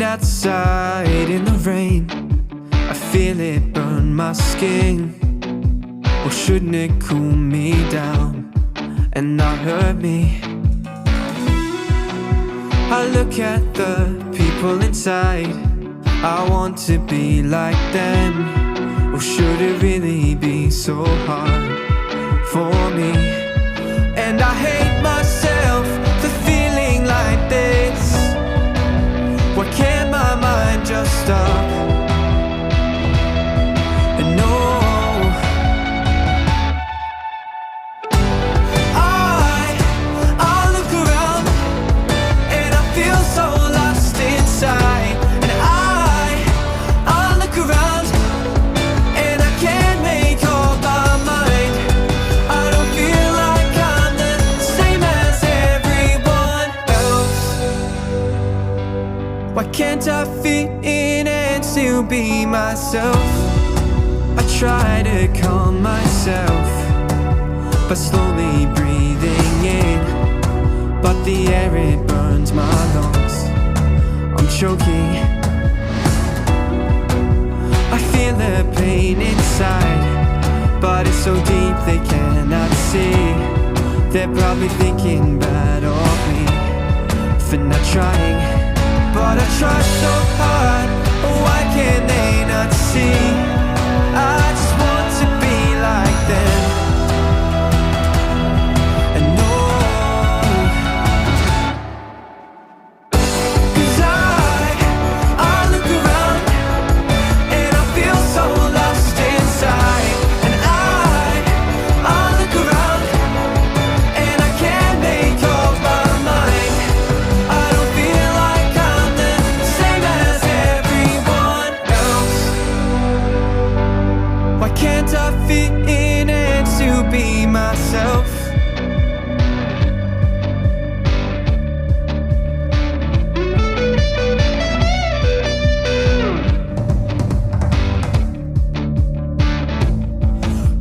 stand outside in the rain. I feel it burn my skin. Or shouldn't it cool me down and not hurt me? I look at the people inside. I want to be like them. Or should it really be so hard for me? And I hate myself for feeling like this. Why can't my mind just stop? And no, I look around and I feel so lost inside. And I look around and I can't make up my mind. I don't feel like I'm the same as everyone else. Why can't I fit in and still be myself? I try to calm myself by slowly breathing in, but the air, it burns my lungs. I'm choking. I feel the pain inside, but it's so deep they cannot see. They're probably thinking bad of me for not trying, but I try so hard. Why can't they not see? I just want to be like them. And no, 'cause I look around and I feel so lost inside. And I look around and I can't make up my mind. I don't feel like I'm the same as everyone else. Why can't I fit in and still be myself?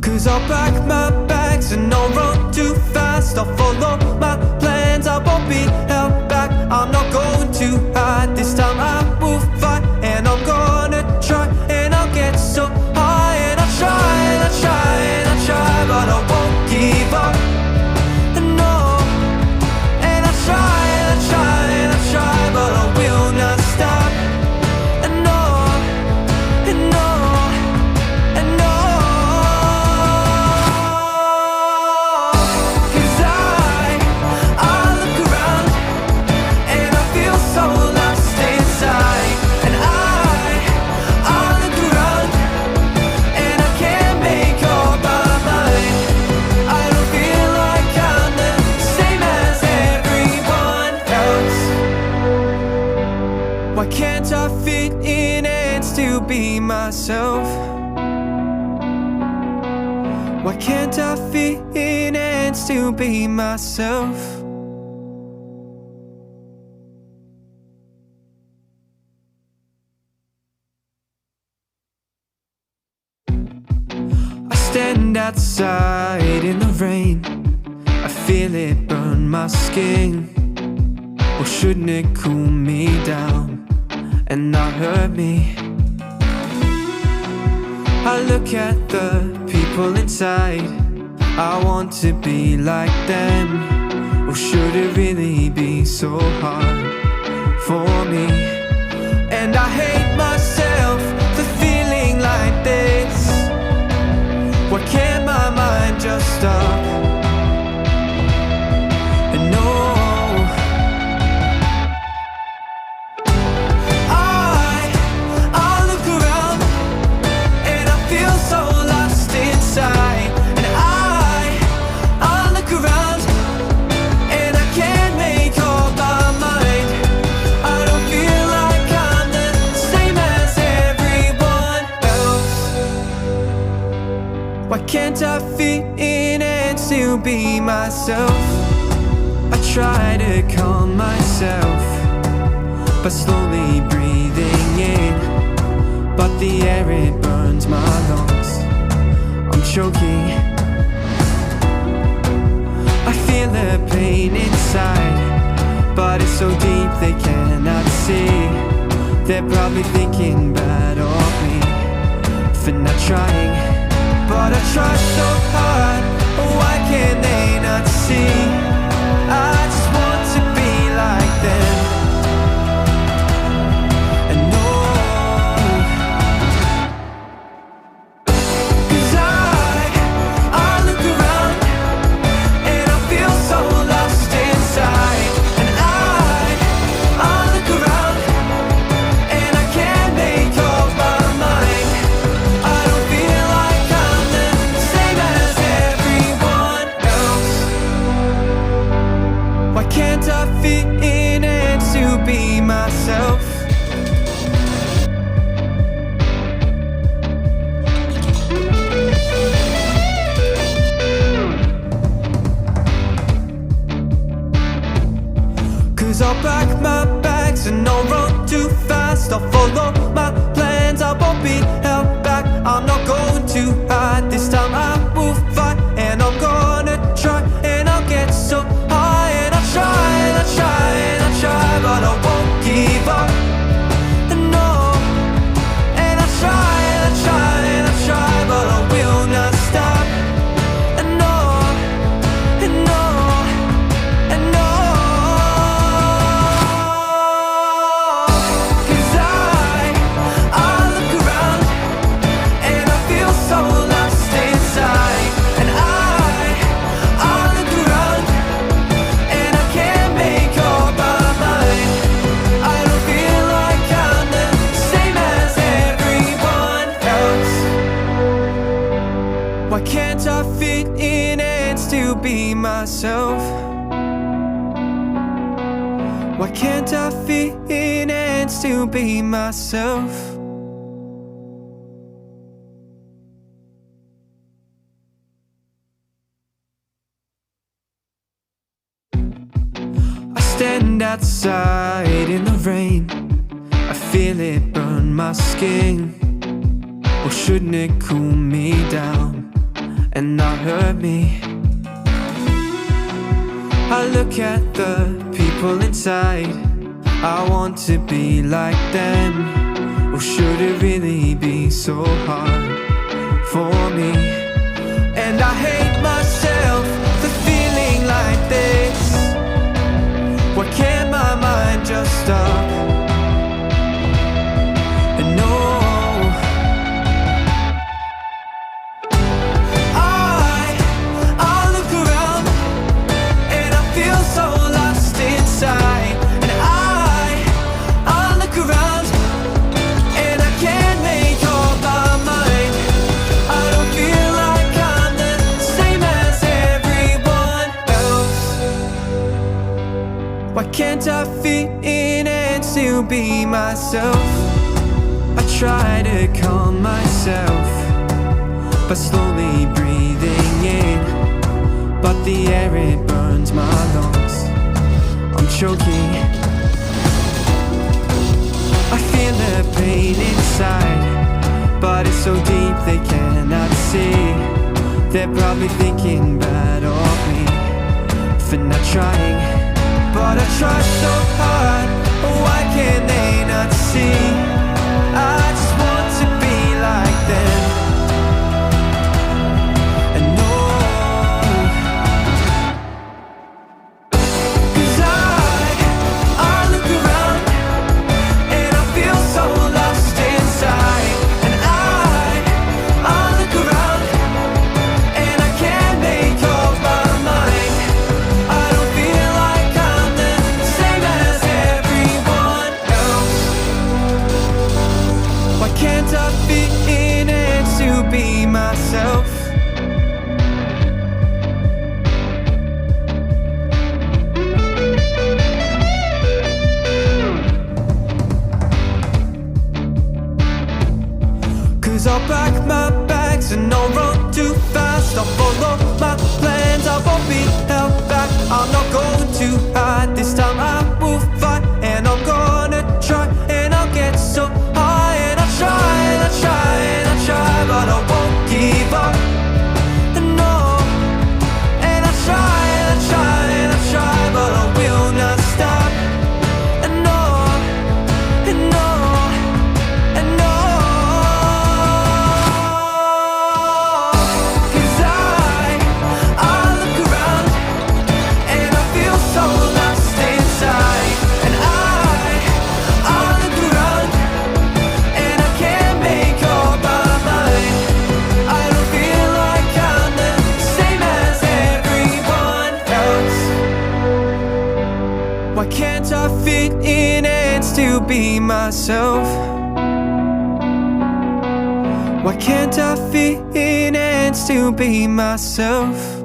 Cause I'll pack my bags and I'll run too fast. I'll follow my plans, I won't be held back. I'm not going to hide, this time I will fight. And I'm gonna try and I'll get so high. And I try and I try and I try, but I won't give up. No. And I try and I try and I try, but I will not stop. No. No. No. 'Cause I look around and I feel so lost inside. And I look around and I can't make up my mind. I don't feel like I'm the same as everyone else. Why can't I fit in and still be myself? Why can't I fit in and still be myself? I stand outside in the rain. I feel it burn my skin. Or shouldn't it cool me down and not hurt me? I look at the people inside. I want to be like them. Or should it really be so hard for me? And I hate myself for feeling like this. Why can't my mind just stop? And no, I look around and I feel so lost inside. And I look around and I can't make up my mind. I don't feel like I'm the same as everyone else. Why can't I fit in and still be myself? I try to calm myself by slowly breathing in, but the air, it burns my lungs. I'm choking. I feel the pain inside, but it's so deep they cannot see. They're probably thinking bad of me for not trying, but I try so hard. Why can't they not see? I just want to be like them. And no, 'cause I look around and I feel so lost inside. And I look around and I can't make up my mind. I don't feel like I'm the same as everyone else. Why can't I fit in and still be myself? Cause I'll pack my bags and I'll run too fast. I'll follow my plans, I won't be held back. I'm not going to hide, this time I will fight. And I'm gonna try, and I'll get so high. And I try, and I try, and I try, but I won't give up. No. And I try, and I try, and I try, but I will not stop. And no, and no, and no. 'Cause I look around and I feel so lost inside. And I look around and I can't make up my mind. I don't feel like I'm the same as everyone else. Why can't I fit in and still be myself? Why can't I fit in and still be myself? I stand outside in the rain. I feel it burn my skin. Or shouldn't it cool me down and not hurt me? I look at the people inside. I want to be like them. Or should it really be so hard for me? And I hate myself for feeling like this. Why can't my mind just stop? And no, I look around and I feel so lost inside. And I look around and I can't make up my mind. I don't feel like I'm the same as everyone else. Why can't I fit in and still be myself? I try to calm myself by slowly breathing in, but the air, it burns my lungs. I'm choking. I feel the pain inside, but it's so deep they cannot see. They're probably thinking bad of me for not trying, but I try so hard. Why can't they not see? I just want to be like them. And no, 'cause I look around and I feel so lost inside. And I look around and I can't make up my mind. I don't feel like I'm the same as everyone else. Why can't I fit in and still be myself? Cause I'll pack my bags and I'll run too fast. I'll follow my plans, I won't be held back. I'm not going to hide, this time I will fight. And I'm gonna try, and I'll get so high. And I try, and I try, and I try, but I won't give up. No, and I try, and I try, and I try, but I will not stop. And no, and no. Why can't I fit in and still be myself? Why can't I fit in and still be myself?